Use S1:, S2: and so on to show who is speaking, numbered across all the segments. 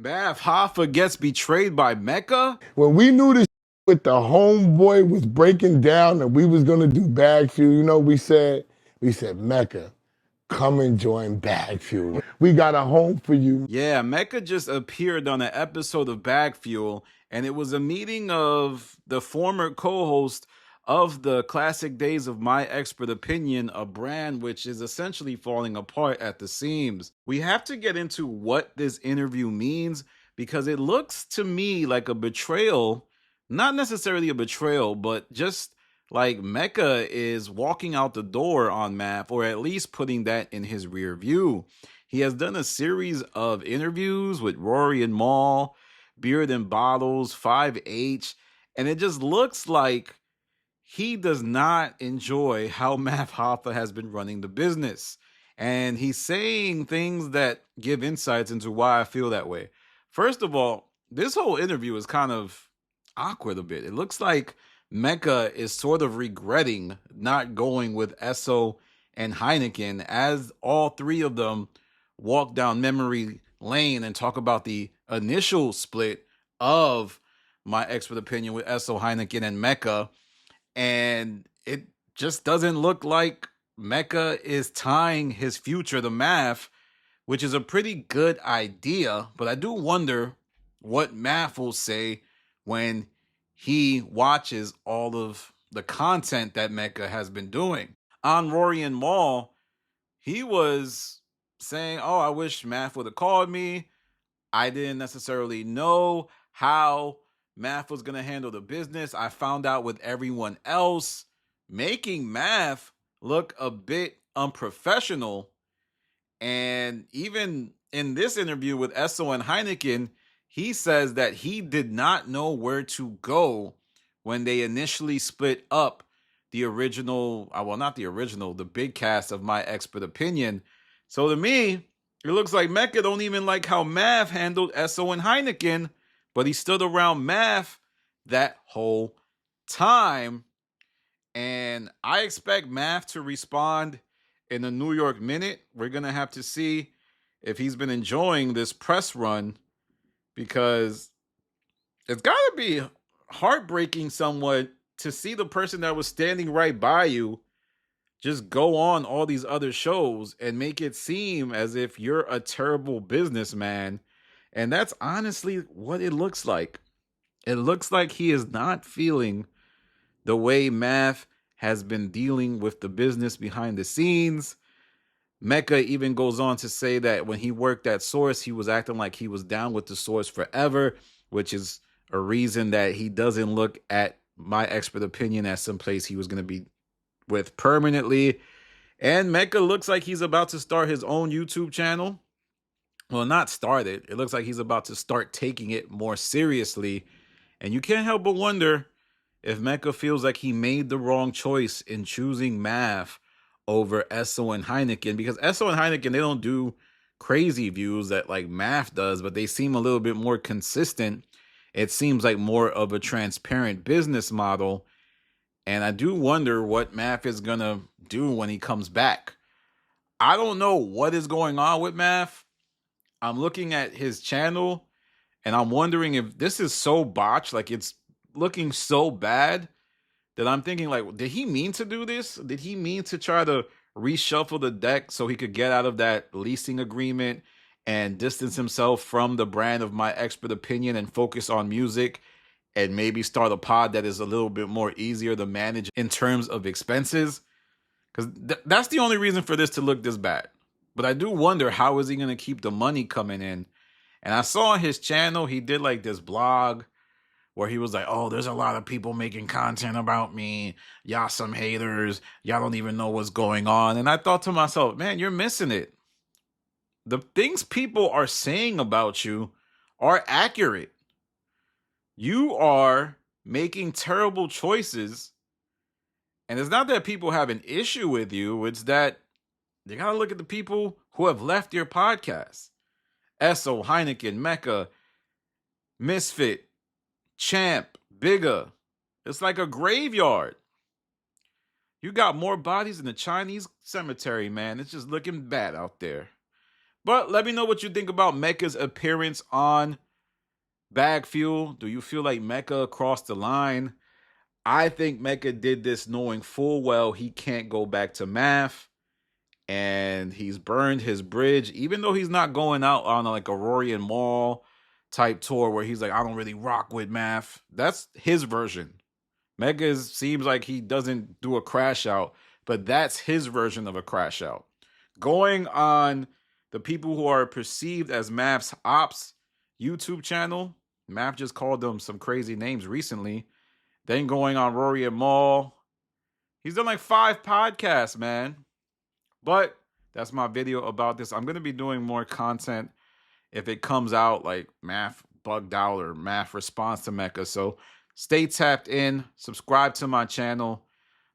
S1: Mav Hoffa gets betrayed by Mecca?
S2: When we knew this with the homeboy was breaking down and we was gonna do Bag Fuel, we said, Mecca, come and join Bag Fuel. We got a home for you.
S1: Yeah, Mecca just appeared on an episode of Bag Fuel, and it was a meeting of the former co-host of the classic days of My Expert Opinion, a brand which is essentially falling apart at the seams. We have to get into what this interview means because it looks to me like a betrayal, not necessarily a betrayal, but just like Mecca is walking out the door on Math, or at least putting that in his rear view. He has done a series of interviews with Rory and Maul, Beard and Bottles, 5H, and it just looks like he does not enjoy how Math Hoffa has been running the business. And he's saying things that give insights into why I feel that way. First of all, this whole interview is kind of awkward a bit. It looks like Mecca is sort of regretting not going with Esso and Hynaken, as all three of them walk down memory lane and talk about the initial split of My Expert Opinion with Esso, Hynaken, and Mecca. And it just doesn't look like Mecca is tying his future to Math, which is a pretty good idea. But I do wonder what Math will say when he watches all of the content that Mecca has been doing. On Rory and Maul, he was saying, "Oh, I wish Math would have called me. I didn't necessarily know how Math was going to handle the business. I found out with everyone else," making Math look a bit unprofessional. And even in this interview with Esso and Hynaken, he says that he did not know where to go when they initially split up the original, well, not the original, the big cast of My Expert Opinion. So to me, it looks like Mecca don't even like how Math handled Esso and Hynaken, but he stood around Math that whole time. And I expect Math to respond in the New York Minute. We're going to have to see if he's been enjoying this press run, because it's got to be heartbreaking somewhat to see the person that was standing right by you just go on all these other shows and make it seem as if you're a terrible businessman. And that's honestly what it looks like. It looks like he is not feeling the way Math has been dealing with the business behind the scenes. Mecca even goes on to say that when he worked at Source, he was acting like he was down with the Source forever, which is a reason that he doesn't look at My Expert Opinion as someplace he was going to be with permanently. And Mecca looks like he's about to start his own YouTube channel. Well, not start it. It looks like he's about to start taking it more seriously. And you can't help but wonder if Mecca feels like he made the wrong choice in choosing Math over Esso and Hynaken, because Esso and Hynaken, they don't do crazy views that like Math does, but they seem a little bit more consistent. It seems like more of a transparent business model. And I do wonder what Math is going to do when he comes back. I don't know what is going on with Math. I'm looking at his channel and I'm wondering if this is so botched, like it's looking so bad, that I'm thinking like, did he mean to do this? Did he mean to try to reshuffle the deck so he could get out of that leasing agreement and distance himself from the brand of My Expert Opinion and focus on music and maybe start a pod that is a little bit more easier to manage in terms of expenses? Because that's the only reason for this to look this bad. But I do wonder, how is he going to keep the money coming in? And I saw on his channel, he did like this blog where he was like, "Oh, there's a lot of people making content about me. Y'all some haters. Y'all don't even know what's going on." And I thought to myself, man, you're missing it. The things people are saying about you are accurate. You are making terrible choices. And it's not that people have an issue with you. It's that you got to look at the people who have left your podcast. Esso, Hynaken, Mecca, Misfit, Champ, Bigger. It's like a graveyard. You got more bodies in the Chinese cemetery, man. It's just looking bad out there. But let me know what you think about Mecca's appearance on Bag Fuel. Do you feel like Mecca crossed the line? I think Mecca did this knowing full well he can't go back to math, and he's burned his bridge, even though he's not going out on like a Rory and Maul type tour where he's like, I don't really rock with math. That's his version. Mecca seems like he doesn't do a crash out, but that's his version of a crash out. Going on the people who are perceived as Math's ops YouTube channel, Math just called them some crazy names recently. Then going on Rory and Maul. He's done like 5 podcasts, man. But that's my video about this. I'm going to be doing more content if it comes out like Math bugged out or Math response to Mecca. So stay tapped in. Subscribe to my channel.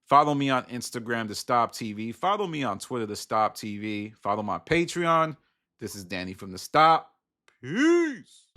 S1: Follow me on Instagram, The Stop TV. Follow me on Twitter, The Stop TV. Follow my Patreon. This is Danny from The Stop. Peace.